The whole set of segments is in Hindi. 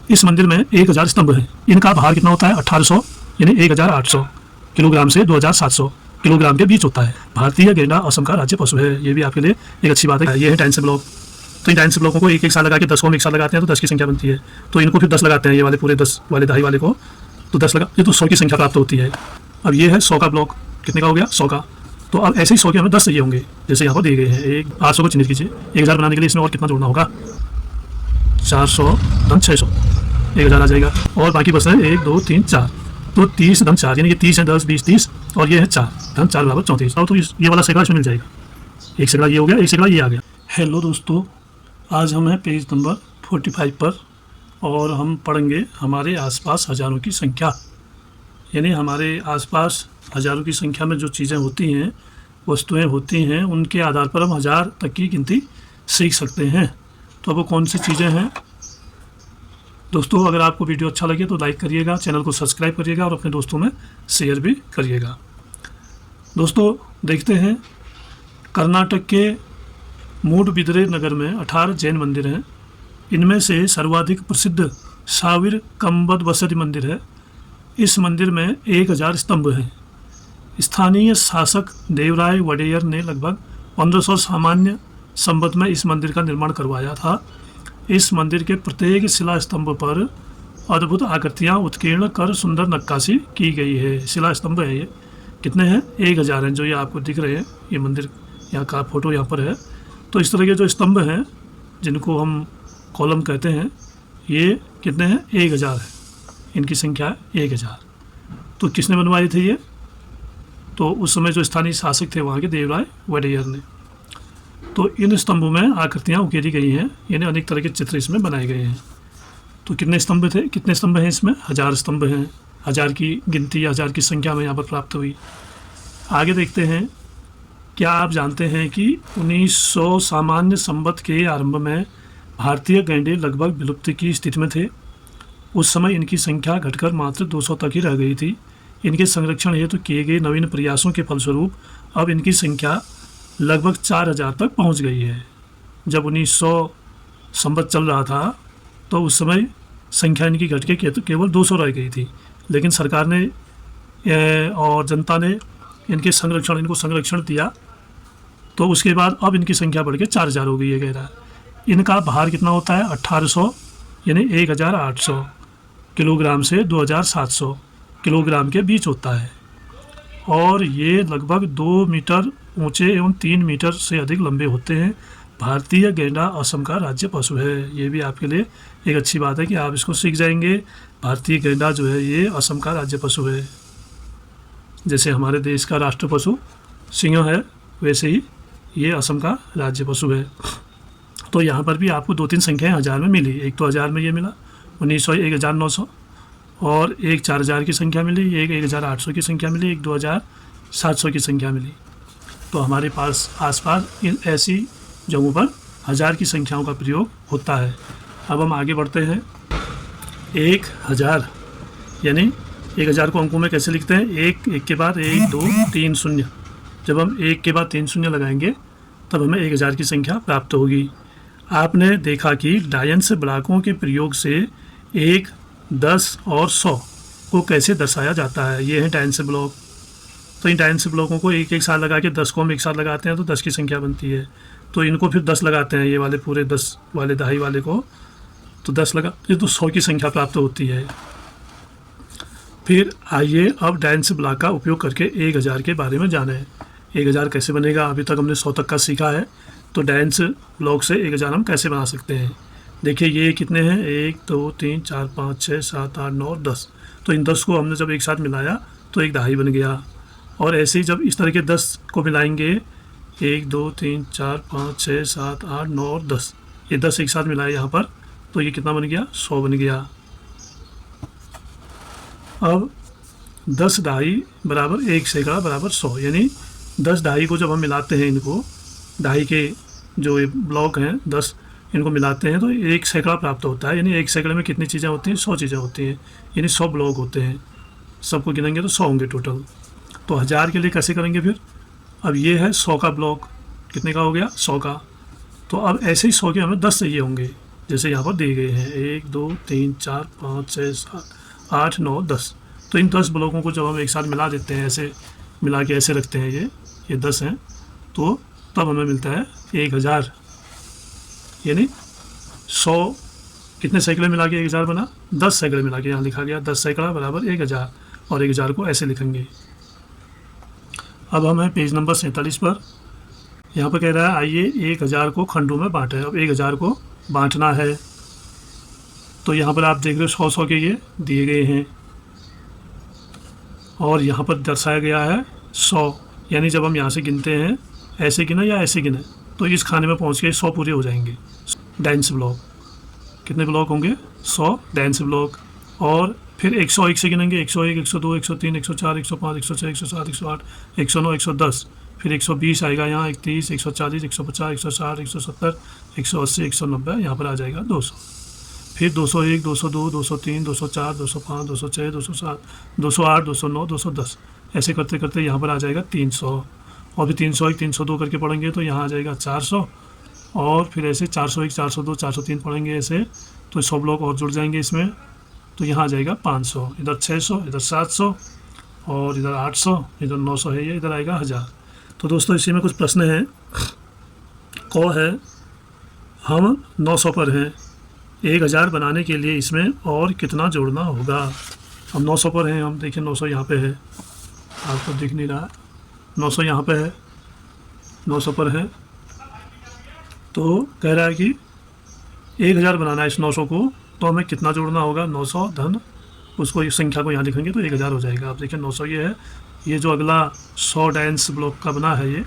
इस मंदिर में 1000 स्तंभ हैं। इनका भार कितना होता है? 1800 यानी 1800 किलोग्राम से 2700 किलोग्राम के बीच होता है। भारतीय गैंडा असम का राज्य पशु है। ये भी आपके लिए एक अच्छी बात है। ये है डायंस ब्लॉक। तो इन डायंस ब्लॉकों को एक एक साथ लगा के 10 को हम एक साथ लगाते हैं तो 10 की संख्या बनती है। तो इनको फिर 10 लगाते हैं, ये वाले पूरे 10 वाले दहाई वाले को तो 10 लगा, ये तो 100 की संख्या प्राप्त होती है। अब ये है 100 का ब्लॉक। कितने का हो गया? 100 का। तो अब ऐसे ही 100 के हमें 10 चाहिए होंगे, जैसे यहाँ पर दिए गए हैं। एक 800 को चिन्हित कीजिए। 1000 बनाने के लिए इसमें और कितना जोड़ना होगा? 400 धन 600, 1000 आ जाएगा। और बाकी बस है 1 2 3 4, तो 30 धन 4, यानी ये 30 है, 10 20 30 और ये है 4 धन 4 बराबर 34। और तो ये वाला सैकड़ा इसमें मिल जाएगा। एक सैकड़ा ये हो गया, एक सैकड़ा ये आ गया। हेलो दोस्तों, आज हम हैं पेज नंबर 45 पर और हम पढ़ेंगे हमारे आसपास हज़ारों की संख्या। यानी हमारे आसपास हज़ारों की संख्या में जो चीज़ें होती हैं, वस्तुएं होती हैं, उनके आधार पर हम 1000 तक की गिनती सीख सकते हैं। तो अब वो कौन सी चीज़ें हैं दोस्तों? अगर आपको वीडियो अच्छा लगे तो लाइक करिएगा, चैनल को सब्सक्राइब करिएगा और अपने दोस्तों में शेयर भी करिएगा। दोस्तों देखते हैं, कर्नाटक के मूडबिद्रे नगर में 18 जैन मंदिर हैं। इनमें से सर्वाधिक प्रसिद्ध साविर कंबदबसरी मंदिर है। इस मंदिर में 1000 स्तंभ हैं। स्थानीय शासक देवराय वडेयर ने लगभग 1500 सामान्य संवत में इस मंदिर का निर्माण करवाया था। इस मंदिर के प्रत्येक शिला स्तंभ पर अद्भुत आकृतियाँ उत्कीर्ण कर सुंदर नक्काशी की गई है। शिला स्तंभ है ये। कितने हैं? 1000 हैं, जो ये आपको दिख रहे हैं। ये मंदिर यहाँ का फोटो यहाँ पर है। तो इस तरह के जो स्तंभ हैं, जिनको हम कॉलम कहते हैं, ये कितने हैं? 1000 है। इनकी संख्या 1000। तो किसने बनवाए थे ये? तो उस समय जो स्थानीय शासक थे वहाँ के देवराय वडेयर ने। तो इन स्तंभों में आकृतियाँ उकेरी गई हैं, यानी अनेक तरह के चित्र इसमें बनाए गए हैं। तो कितने स्तंभ थे? कितने स्तंभ हैं इसमें? 1000 स्तंभ हैं। 1000 की गिनती, 1000 की संख्या में यहाँ पर प्राप्त हुई। आगे देखते हैं, क्या आप जानते हैं कि 1900 सामान्य संवत के आरंभ में भारतीय गैंडे लगभग विलुप्ति की स्थिति में थे। उस समय इनकी संख्या घटकर मात्र 200 तक ही रह गई थी। इनके संरक्षण हेतु किए गए नवीन प्रयासों के फलस्वरूप अब इनकी संख्या लगभग 4000 तक पहुंच गई है। जब 1900 संवत चल रहा था तो उस समय संख्या इनकी घट के केवल 200 रह गई थी, लेकिन सरकार ने और जनता ने इनको संरक्षण दिया, तो उसके बाद अब इनकी संख्या बढ़ के 4000 हो गई है। कह रहा है इनका भार कितना होता है? 1800 यानी 1800 किलोग्राम से 2700 किलोग्राम के बीच होता है। और ये लगभग 2 मीटर ऊंचे एवं 3 मीटर से अधिक लंबे होते हैं। भारतीय गैंडा असम का राज्य पशु है। ये भी आपके लिए एक अच्छी बात है कि आप इसको सीख जाएंगे। भारतीय गैंडा जो है ये असम का राज्य पशु है। जैसे हमारे देश का राष्ट्र पशु सिंह है, वैसे ही ये असम का राज्य पशु है। तो यहाँ पर भी आपको 2-3 संख्याएँ 1000 में मिली। एक तो 1000 में ये मिला 1900, 1900 और एक 4000 की संख्या मिली, एक 1800 की संख्या मिली, एक 2700 की संख्या मिली। तो हमारे पास आसपास इन ऐसी जगहों पर 1000 की संख्याओं का प्रयोग होता है। अब हम आगे बढ़ते हैं। 1000 यानी 1000 को अंकों में कैसे लिखते हैं? एक के बाद 1 2 3 0। जब हम 1 के बाद 3 शून्य लगाएंगे तब हमें 1000 की संख्या प्राप्त होगी। आपने देखा कि डायंस ब्लॉकों के प्रयोग से 1, 10 और 100 को कैसे दर्शाया जाता है। ये है डायंस ब्लॉक। तो इन डायंस ब्लॉकों को एक एक साथ लगा के 10 को हम एक साथ लगाते हैं तो 10 की संख्या बनती है। तो इनको फिर 10 लगाते हैं, ये वाले पूरे 10 वाले दहाई वाले को तो 10 लगा, ये तो 100 की संख्या प्राप्त होती है। फिर आइए अब डायंस ब्लॉक का उपयोग करके 1000 के बारे में जानें। 1000 कैसे बनेगा? अभी तक हमने 100 तक का सीखा है, तो डायंस ब्लॉक से 1000 हम कैसे बना सकते हैं? देखिए ये कितने हैं? 1 2 3 4 5 6 7 8 9 10। तो इन 10 को हमने जब एक साथ मिलाया तो एक दहाई बन गया। और ऐसे ही जब इस तरह के 10 को मिलाएंगे, 1 2 3 4 5 6 7 8 9 और 10, ये 10 एक साथ मिलाए यहाँ पर, तो ये कितना बन गया? 100 बन गया। अब 10 दहाई बराबर 1 सैकड़ा बराबर 100, यानी 10 दहाई को जब हम मिलाते हैं, इनको दहाई के जो ये ब्लॉक हैं 10, इनको मिलाते हैं तो 1 सैकड़ा प्राप्त होता है। यानी 1 सैकड़े में कितनी चीज़ें होती हैं? 100 चीज़ें होती हैं, यानी 100 ब्लॉक होते हैं। सबको गिनेंगे तो 100 होंगे टोटल। तो 1000 के लिए कैसे करेंगे फिर? अब ये है 100 का ब्लॉक। कितने का हो गया? 100 का। तो अब ऐसे ही 100 के हमें 10 चाहिए होंगे। जैसे यहाँ पर दिए गए हैं 1 2 3 4 5 6 7 8 9 10। तो इन 10 ब्लॉकों को जब हम एक साथ मिला देते हैं, ऐसे मिला के ऐसे रखते हैं, ये 10 हैं, तो तब हमें मिलता है 1000, यानी 100 कितने सैकड़े मिला के 1000 बना, 10 सैकड़े मिला के यहाँ लिखा गया 10 सैकड़ा बराबर 1000, और 1000 को ऐसे लिखेंगे। अब हम हैं पेज नंबर 47 पर। यहाँ पर कह रहा है आइए 1000 को खंडों में बांटें। अब 1000 को बांटना है, तो यहाँ पर आप देख रहे हो 100 के ये दिए गए हैं, और यहाँ पर दर्शाया गया है 100, यानी जब हम यहाँ से गिनते हैं, ऐसे गिने या ऐसे गिने, तो इस खाने में पहुँच के 100 पूरे हो जाएंगे। डाइंस ब्लॉक कितने ब्लॉक होंगे? 100 डाइंस ब्लॉक। और फिर 101 से गिनेंगे, 101 102 103 104 105 106 107 108 109 110, फिर 120 आएगा यहाँ, 31 140 150 160 170 180 190, यहाँ पर आ जाएगा 200। फिर 201 202 203 204 205 206 207 208 209 210, ऐसे करते करते यहाँ पर आ जाएगा 300। और फिर 301 302 करके पढ़ेंगे तो यहाँ आ जाएगा 400, और फिर ऐसे 401 402 403 पढ़ेंगे ऐसे, तो 100 ब्लॉक और जुड़ जाएंगे इसमें, तो यहाँ आ जाएगा 500, इधर 600, इधर 700, और इधर 800, इधर 900 है, ये इधर आएगा 1000। तो दोस्तों इसी में कुछ प्रश्न हैं। क है, हम 900 पर हैं, 1000 बनाने के लिए इसमें और कितना जोड़ना होगा। हम 900 पर हैं, हम देखिए 900 यहाँ पे है, आपको दिख नहीं रहा, 900 यहाँ पे है, 900 पर है, तो कह रहा है कि 1000 बनाना है इस 900 को, तो हमें कितना जोड़ना होगा, 900 धन उसको, इस संख्या को यहाँ लिखेंगे तो 1000 हो जाएगा। आप देखिए 900 ये है, ये जो अगला 100 डाइंस ब्लॉक का बना है ये,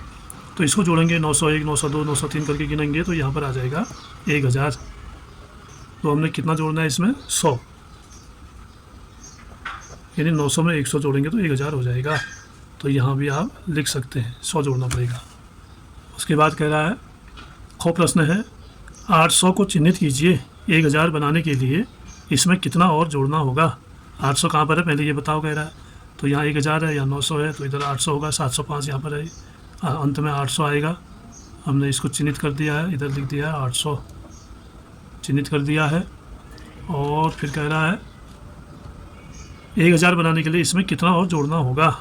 तो इसको जोड़ेंगे 901 902 903 करके गिनेंगे तो यहाँ पर आ जाएगा 1000। तो हमने कितना जोड़ना है इसमें, 100, यानी 900 में 100 जोड़ेंगे तो 1000 हो जाएगा। तो यहाँ भी आप लिख सकते हैं 100 जोड़ना पड़ेगा। उसके बाद कह रहा है, ख प्रश्न है, 800 को चिन्हित कीजिए, 1000 बनाने के लिए इसमें कितना और जोड़ना होगा। 800 कहाँ पर है पहले ये बताओ, कह रहा है, तो यहाँ 1000 है, यहाँ 900 है, तो इधर 800 होगा, 705 यहाँ पर है, अंत में 800 आएगा। हमने इसको चिन्हित कर दिया है, इधर लिख दिया है 800 चिन्हित कर दिया है। और फिर कह रहा है 1000 बनाने के लिए इसमें कितना और जोड़ना होगा।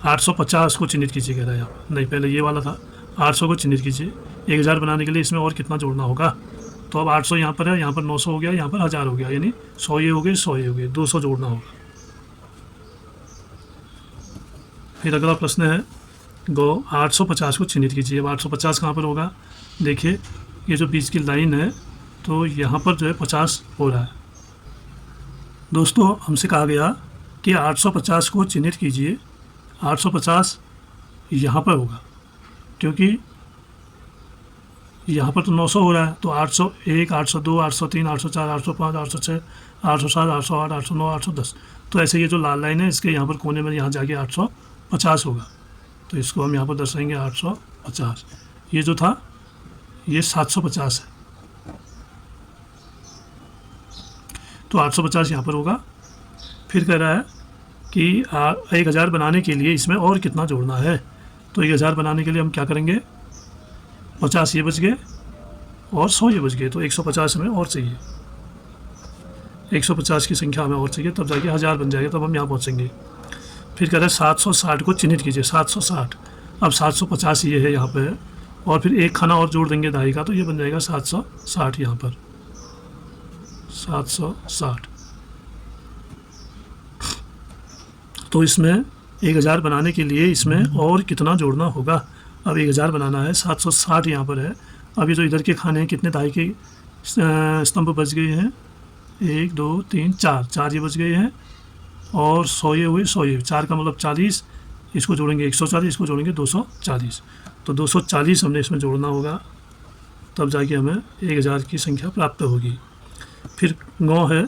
850 को चिन्हित कीजिए, कह रहा है यहाँ, नहीं पहले ये वाला था, 800 को चिन्हित कीजिए, 1000 बनाने के लिए इसमें और कितना जोड़ना होगा। तो अब 800 यहाँ पर है, यहाँ पर 900 हो गया, यहाँ पर 1000 हो गया, यानी 100 ये हो गए, 100 ये हो गए, 200 जोड़ना होगा। फिर अगला प्रश्न है, गो 850 को चिन्हित कीजिए। अब 850 कहाँ पर होगा, देखिए ये जो बीच की लाइन है, तो यहाँ पर जो है 50 हो रहा है। दोस्तों हमसे कहा गया कि 850 को चिन्हित कीजिए, 850 यहाँ पर होगा, क्योंकि यहाँ पर तो 900 हो रहा है, तो 801 802 803 804 805 806 807 808 809 810, तो ऐसे ये जो लाल लाइन है इसके यहाँ पर कोने में यहाँ जाके 850 होगा, तो इसको हम यहाँ पर दर्शाएंगे 850। ये जो था ये 750 है, तो 850 यहाँ पर होगा। फिर कह रहा है कि 1000 बनाने के लिए इसमें और कितना जोड़ना है। तो 1000 बनाने के लिए हम क्या करेंगे, 50 ये बच गए और 100 ये बच गए, तो 150 हमें और चाहिए, 150 की संख्या हमें और चाहिए, तब जाके 1000 बन जाएगा, तब हम यहाँ पहुँचेंगे। फिर कह रहे हैं 760 को चिन्हित कीजिए, 760। अब 750 ये है यहाँ पे, और फिर एक खाना और जोड़ देंगे दाई का, तो ये बन जाएगा 760 यहाँ पर, 760। तो इसमें 1000 बनाने के लिए इसमें और कितना जोड़ना होगा। अब 1000 बनाना है, 760 यहाँ पर है। अब ये जो इधर के खाने हैं, कितने दाई के स्तंभ बच गए हैं, 1 2 3 4 ये बच गए हैं, और 100 ये हुए, 100 ये, 4 का मतलब 40, इसको जोड़ेंगे 140, इसको जोड़ेंगे 240, तो 240 हमने इसमें जोड़ना होगा, तब जाके हमें 1000 की संख्या प्राप्त होगी। फिर 9 है,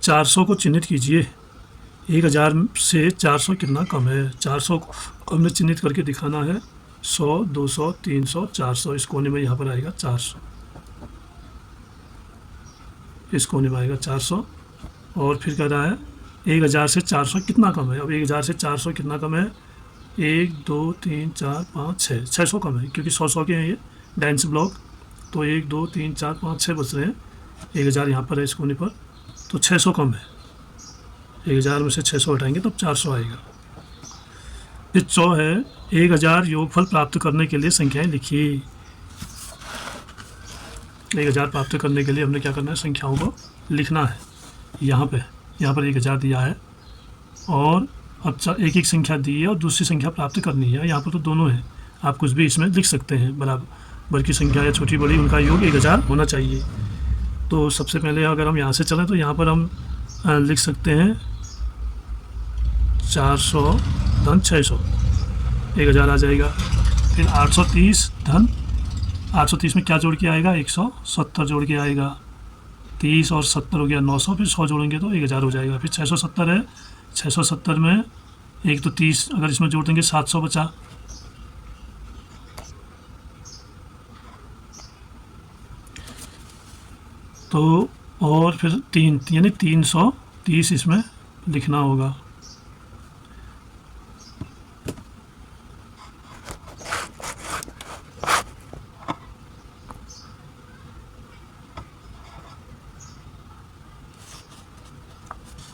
400 को चिन्हित कीजिए, 1000 से 400 कितना कम है। 400 को हमने चिन्हित करके दिखाना है, 100 200 300 400, इस कोने में यहाँ पर आएगा 400, इस कोने में आएगा 400। और फिर कह रहा है 1000 से 400 कितना कम है। अब 1000 से 400 कितना कम है, 1 2 3 4 5 6, 600 कम है, क्योंकि 100 के हैं ये डाइंस ब्लॉक, तो 1 2 3 4 5 6 बच रहे हैं। 1000 यहाँ पर है इस कोने पर, तो 600 कम है। 1000 में से 600 हटाएंगे तब 400 आएगा। फिर 100 है 1000 योगफल प्राप्त करने के लिए संख्याएं लिखिए। 1000 प्राप्त करने के लिए हमने क्या करना है, संख्याओं को लिखना है। यहाँ पर 1000 दिया है और अब एक एक संख्या दी है और दूसरी संख्या प्राप्त करनी है। यहाँ पर तो दोनों है, आप कुछ भी इसमें लिख सकते हैं। बराबर की संख्या या छोटी बड़ी उनका योग 1000 होना चाहिए। तो सबसे पहले अगर हम यहाँ से चलें तो यहाँ पर हम लिख सकते हैं 400 धन 600, 1000 आ जाएगा। फिर 830 धन 830 में क्या जोड़ के आएगा, 170 जोड़ के आएगा। 30 और 70 हो गया 900, फिर 100 जोड़ेंगे तो 1000 हो जाएगा। फिर 670 है, 670 में एक तो 30 अगर इसमें जोड़ देंगे 700 बचा। तो और फिर 3 यानी 330 इसमें लिखना होगा।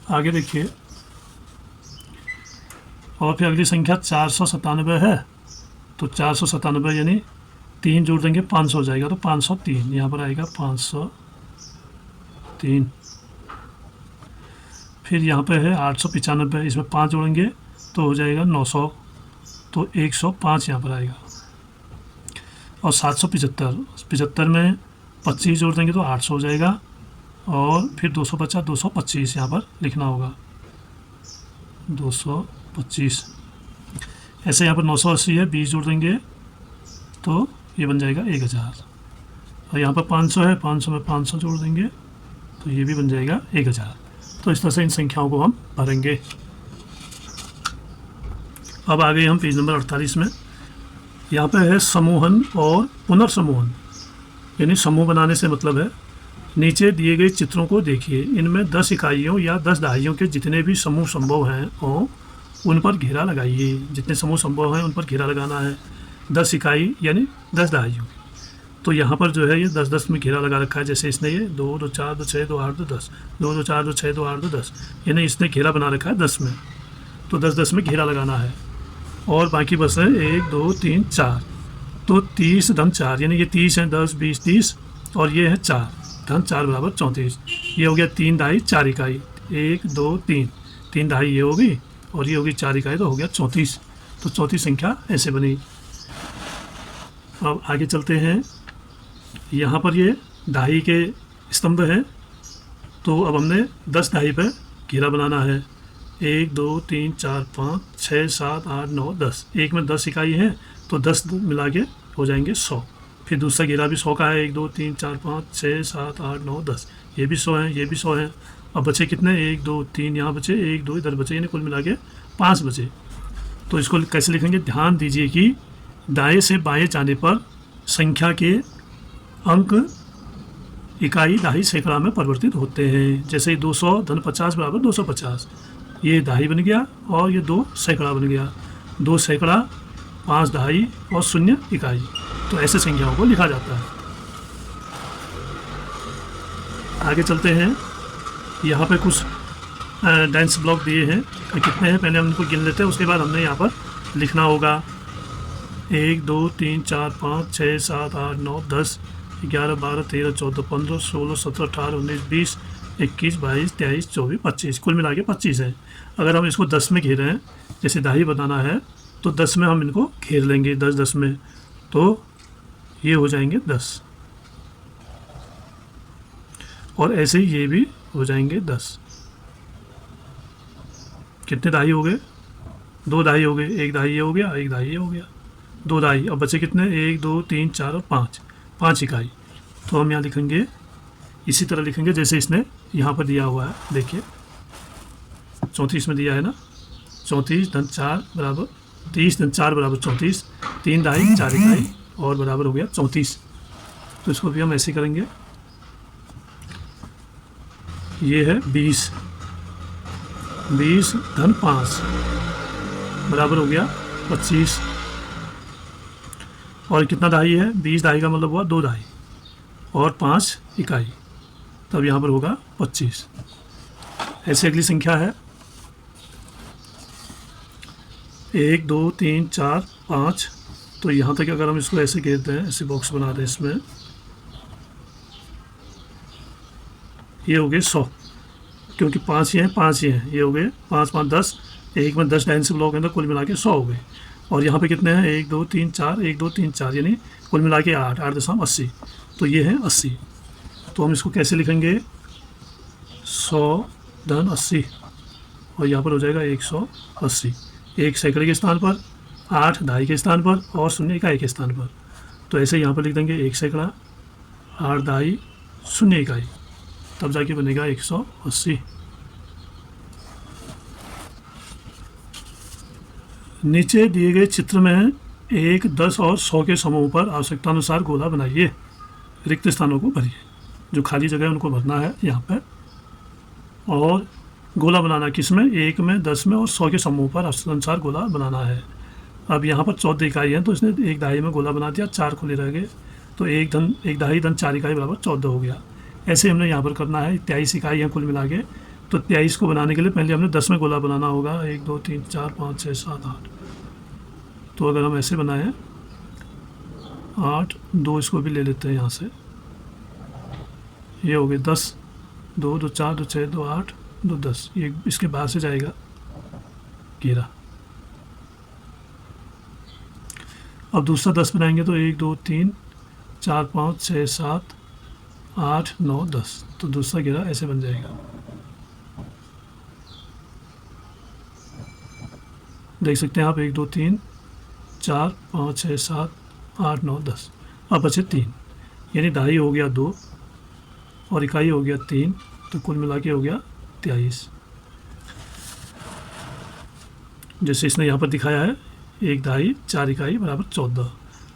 आगे देखिए, और फिर अगली संख्या 497 है, तो 497 यानी 3 जोड़ देंगे 500 हो जाएगा, तो 503 यहाँ पर आएगा 503। फिर यहाँ पे है 895, इसमें 5 जोड़ेंगे तो हो जाएगा 900, तो 105 यहाँ पर आएगा। और 775 में 25 जोड़ देंगे तो 800 हो जाएगा। और फिर 250 225 यहाँ पर लिखना होगा, 225। ऐसे यहाँ पर 980 है, 20 जोड़ देंगे तो ये बन जाएगा 1000। और यहाँ पर 500 है, 500 में 500 जोड़ देंगे तो ये भी बन जाएगा 1000। तो इस तरह से इन संख्याओं को हम भरेंगे। अब आ गए हम पेज नंबर 48 में। यहाँ पे है समूहन और पुनर्समूहन, यानी समूह बनाने से मतलब है नीचे दिए गए चित्रों को देखिए, इनमें 10 इकाइयों या 10 दहाइयों के जितने भी समूह संभव हैं उन पर घेरा लगाइए। जितने समूह संभव हैं उन पर घेरा लगाना है। 10 इकाई यानी 10 दहाइयों। तो यहाँ पर जो है ये 10-10 में घेरा लगा रखा है। जैसे इसने ये 2 2 4 2 6 2 8 2 10, 2 2 4 2 6 2 8 2 10, यानी इसने घेरा बना रखा है 10 में। तो 10-10 में घेरा लगाना है। और बाकी बस है 1 2 3 4, तो 30 धन 4 यानी ये 30 है, 10 20 30 और ये है 4 धन 4 बराबर 34। ये हो गया 3 दहाई 4 इकाई, 1 2 3, 3 दहाई ये होगी और ये होगी 4 इकाई, तो हो गया 34। तो चौथी संख्या ऐसे बनी। अब आगे चलते हैं। यहाँ पर ये दहाई के स्तंभ हैं, तो अब हमने 10 दहाई पर घेरा बनाना है। 1 2 3 4 5 6 7 8 9 10, एक में 10 इकाई है तो 10 मिला के हो जाएंगे 100। फिर दूसरा घेरा भी 100 का है, 1 2 3 4 5 6 7 8 9 10, ये भी 100 है, ये भी 100 है। अब बचे कितने, 1 2 3 यहाँ बचे, 1 2 इधर बचे, यानी कुल मिला के 5 बचे। तो इसको कैसे लिखेंगे, ध्यान दीजिए कि दाएं से बाएं जाने पर संख्या के अंक इकाई दहाई सैकड़ा में परिवर्तित होते हैं। जैसे 200 धन 50 बराबर 250, ये दहाई बन गया और ये 2 सैकड़ा बन गया। 2 सैकड़ा, 5 दहाई और 0 इकाई। तो ऐसे संख्याओं को लिखा जाता है। आगे चलते हैं। यहाँ पे कुछ डांस ब्लॉक दिए हैं, कितने हैं पहले हम इनको गिन लेते हैं, उसके बाद हमने यहाँ पर लिखना होगा। 1 2 3 4 5 6 7 8 9 10 11 12 13 14 15 16 17 18 19 20 21 22 23 24 25, कुल मिला के 25 है। अगर हम इसको 10 में घेरें, जैसे दहाई बनाना है तो 10 में हम इनको घेर लेंगे, 10-10 में, तो ये हो जाएंगे 10। और ऐसे ही ये भी हो जाएंगे 10। कितने दहाई हो गए, 2 दहाई हो गए, 1 दहाई ये हो गया, 1 दहाई ये हो गया, 2 दहाई। अब बचे कितने, 1 2 3 4 और 5 इकाई। तो हम यहाँ लिखेंगे, इसी तरह लिखेंगे जैसे इसने यहाँ पर दिया हुआ है। देखिए 34 में दिया है ना, 34 धन 4 बराबर 30 धन 4 बराबर 34, 3 दहाई 4 इकाई और बराबर हो गया 34। तो इसको भी हम ऐसे करेंगे। ये है 20 धन 5 बराबर हो गया 25। और कितना दहाई है, 20 दहाई का मतलब हुआ 2 दहाई, और 5 इकाई, तब यहाँ पर होगा 25। ऐसे अगली संख्या है 1 2 3 4 5। तो यहाँ तक अगर हम इसको ऐसे घेरते हैं, ऐसे बॉक्स बना दें इसमें, ये हो गए 100, क्योंकि 5 ही हैं, 5 ही हैं, ये हो गए 5 5 10, एक में 10 डायनेंसिक ब्लॉक हैं तो कुल मिला के 100 हो गए। और यहाँ पे कितने हैं, 1 2 3 4, 1 2 3 4, यानी कुल मिला के 8 8 दशम 80। तो ये है 80। तो हम इसको कैसे लिखेंगे, 100 धन 80, और यहाँ पर हो जाएगा 180। 1 सैकड़े के स्थान पर, 8 दहाई के स्थान पर, और 0 इकाई के स्थान पर। तो ऐसे यहाँ पर लिख देंगे 1 सैकड़ा, 8 दहाई, 0 इकाई, तब जाके बनेगा 180। नीचे दिए गए चित्र में 1, 10 और 100 के समूह पर आवश्यकतानुसार गोला बनाइए। रिक्त स्थानों को भरिए, जो खाली जगह है उनको भरना है यहाँ पर। और गोला बनाना किस में, 1 में, 10 में और 100 के समूह पर आवश्यकतानुसार गोला बनाना है। अब यहाँ पर 14 इकाई है, तो इसने 1 दहाई में गोला बना दिया, 4 खुले रह गए, तो 1 दहाई धन 4 इकाई बराबर 14 हो गया। ऐसे हमने यहाँ पर करना है। 23 इकाई हैं कुल मिला के, तो 23 को बनाने के लिए पहले हमने 10 में गोला बनाना होगा। 1 2 3 4 5 6 7 8। तो अगर हम ऐसे बनाएं 8, 2 इसको भी ले लेते हैं यहाँ से, ये हो गए 10, 2 2 4 2 6 2 8 2 10, ये इसके बाहर से जाएगा घेरा। अब दूसरा 10 बनाएंगे तो 1 2 3 4 5 6 7 8 9 10, तो दूसरा घेरा ऐसे बन जाएगा। देख सकते हैं आप, 1 2 3 4 5 6 7 8 9 10। अब बचे 3, यानी दहाई हो गया 2 और इकाई हो गया 3, तो कुल मिला के हो गया 23। जैसे इसने यहाँ पर दिखाया है, 1 दहाई 4 इकाई बराबर 14।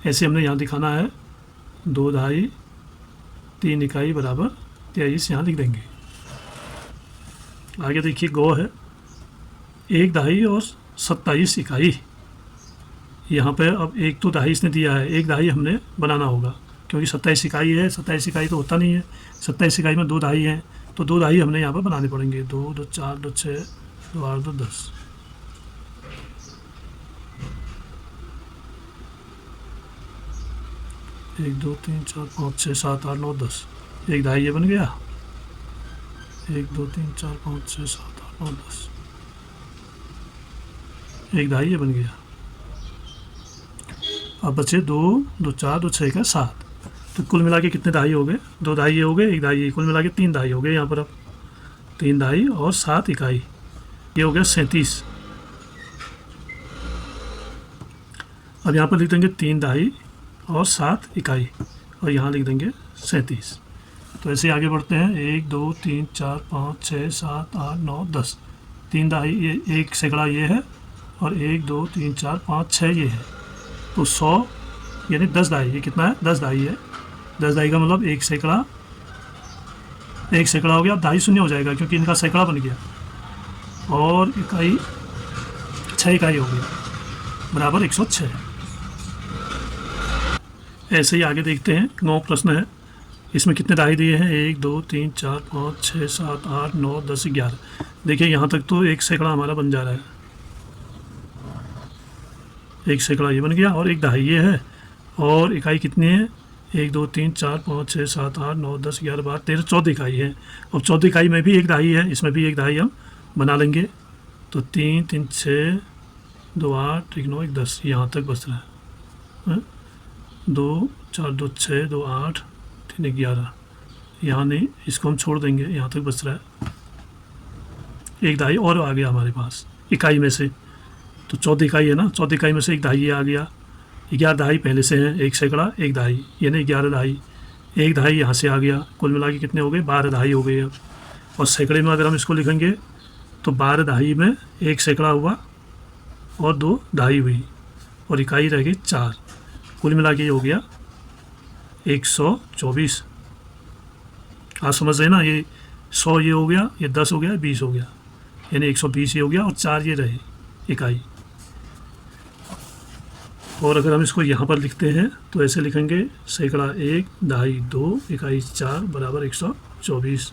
ऐसे हमने यहाँ दिखाना है 2 दहाई 3 इकाई बराबर 23, यहाँ लिख देंगे। आगे देखिए गौ है, 1 दहाई और 27 इकाई। यहाँ पे अब 1 तो दहाई इसने दिया है, 1 दहाई हमने बनाना होगा, क्योंकि 27 इकाई है, 27 इकाई तो होता नहीं है। 27 इकाई में 2 दहाई हैं, तो 2 दहाई हमने यहाँ पर बनाने पड़ेंगे। 2 2 4 2 6 2 8 2 10। एक 2 3 4 5 6 7 8 9 10, 1 दहाई ये बन गया। 1 2 3 4 5 6 7 8 9 10, 1 दहाई ये बन गया। अब बचे 2 2 4 2 6 का 7, तो कुल मिला के कितने दहाई हो गए, 2 दहाई ये हो गए, 1 दहाई ये, कुल मिला के 3 दहाई हो गए यहाँ पर। अब 3 दहाई और 7 इकाई, ये हो गया 37। अब यहाँ पर लिख देंगे 3 दहाई और 7 इकाई, और यहाँ लिख देंगे 37। तो ऐसे आगे बढ़ते हैं। 1 2 3 4 5 6 7 8 9 10, 3 दहाई ये, 1 सैकड़ा ये है, और 1 2 3 4 5 6 ये है, तो 100 यानी 10 दहाई, ये कितना है, 10 दहाई है। 10 दहाई का मतलब 1 सैकड़ा, 1 सैकड़ा हो गया। अब दहाई शून्य हो जाएगा क्योंकि इनका सैकड़ा बन गया, और इकाई 6 इकाई हो गई बराबर 106। ऐसे ही आगे देखते हैं। 9 प्रश्न है, इसमें कितने दहाई दिए हैं, 1 2 3 4 5 6 7 8 9 10 11। देखिए यहाँ तक तो 1 सैकड़ा हमारा बन जा रहा है, 1 सैकड़ा ये बन गया, और 1 दहाई ये है। और इकाई कितनी है, 1 2 3 4 5 6 7 8 9 10 11 12 13 14 इकाई है। अब 14 इकाई में भी 1 दहाई है, इसमें भी 1 दहाई हम बना लेंगे। तो 3 3 6 2 8 1 9 1 10, यहाँ तक बच रहा है। 2 4 2 6 2 8 3 11, यहाँ नहीं, इसको हम छोड़ देंगे, यहाँ तक बच रहा है। 1 दहाई और आ गया हमारे पास इकाई में से, तो 14 इकाई है ना, 14 इकाई में से 1 दहाई आ गया। 11 दहाई पहले से हैं, 1 सैकड़ा 1 दहाई, यानी 11 दहाई। 1 दहाई यहाँ से आ गया, कुल मिला के कितने हो गए, 12 दहाई हो गए। अब और सैकड़े में अगर हम इसको लिखेंगे तो 12 दहाई में 1 सैकड़ा हुआ और 2 दहाई हुई, और इकाई रह गई 4, कुल मिला के ये हो गया 124। आप समझ रहे ना, ये 100 ये हो गया, ये 10 हो गया, 20 हो गया, यानी 120 ये हो गया, और 4 ये रहे इकाई। और अगर हम इसको यहाँ पर लिखते हैं तो ऐसे लिखेंगे सैकड़ा 1, दहाई 2, इकाई 4 बराबर 124।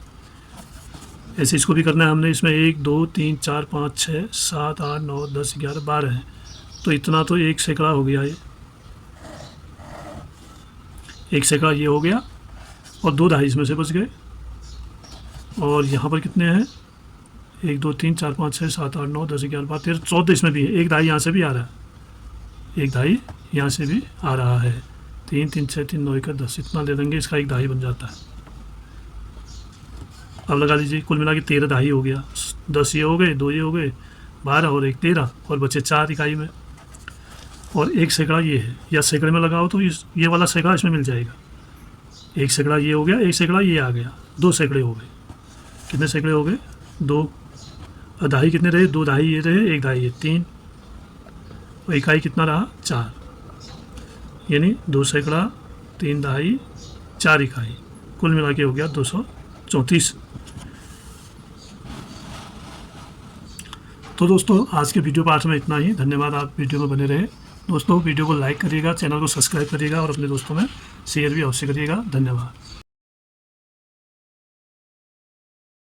ऐसे इसको भी करना है हमने। इसमें 1, 2, 3, 4, 5, 6, 7, 8, 9, 10, 11, 12 है, तो इतना तो 1 सैकड़ा हो गया। ये 1 सैकड़ा ये हो गया और 2 दहाई इसमें से बच गए। और यहाँ पर कितने हैं? 1, 2, 3, 4, 5, 6, 7, 8, 9, 10, 11, 12, 13, 14 इसमें भी है। 1 दहाई यहाँ से भी आ रहा है, 1 दहाई यहाँ से भी आ रहा है। 3, 3, 6, 3, 9, 1, 10 इतना ले लेंगे, इसका 1 दहाई बन जाता है। अब लगा लीजिए कुल मिला के 13 दहाई हो गया। 10 ये हो गए, 2 ये हो गए, 12 और 1 13 और बचे 4 इकाई में। और 1 सैकड़ा ये है, या सैकड़े में लगाओ तो ये वाला सैकड़ा इसमें मिल जाएगा। 1 सैकड़ा ये हो गया, 1 सैकड़ा ये आ गया, 2 सैकड़े हो गए। कितने सैकड़े हो गए? 2। और दहाई कितने रहे? 2 दहाई ये रहे, 1 दहाई ये 3, और इकाई कितना रहा? 4। यानी 2 सैकड़ा, 3 दहाई, 4 इकाई, कुल मिला के हो गया 234। तो दोस्तों आज के वीडियो पार्ट में इतना ही। धन्यवाद, आप वीडियो में बने रहे। दोस्तों वीडियो को लाइक करिएगा, चैनल को सब्सक्राइब करिएगा और अपने दोस्तों में शेयर भी अवश्य करिएगा। धन्यवाद।